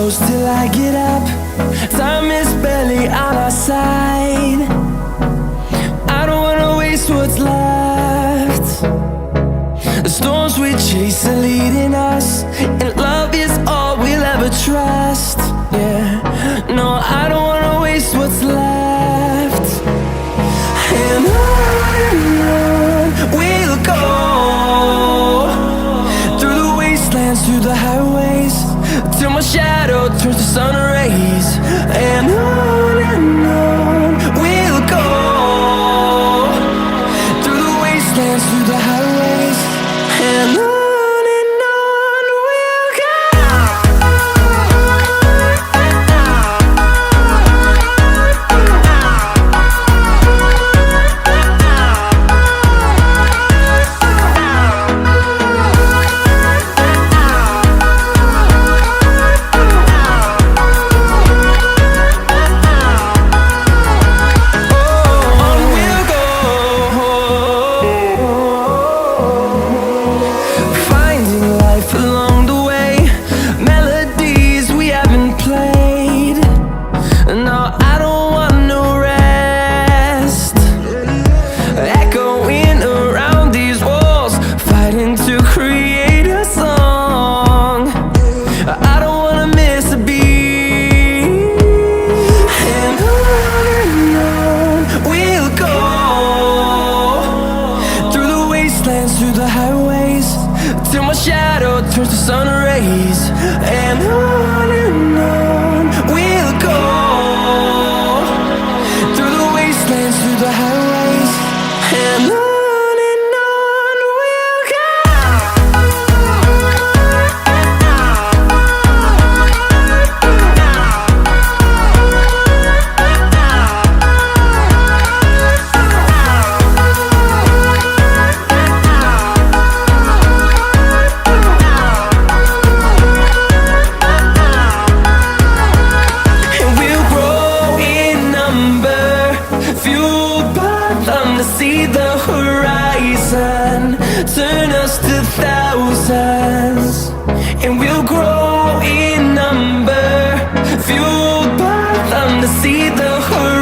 close till I get up. Time is barely on our side. I don't wanna waste what's left. The storms we chase are leading us, and love is all we'll ever trust. Yeah, no, I don't wanna waste what's left. And on we'll go, through the wastelands, through the highways, till my shadow turns to sun rays. And on we'll go, through the wastelands, through the highways, and on we'll go. Through the highways, till my shadow turns to sun rays. And on we'll go, through the wastelands, through the highways, and on we'll go. See the horizon turn us to thousands, and we'll grow in number, fueled by them to see the horizon.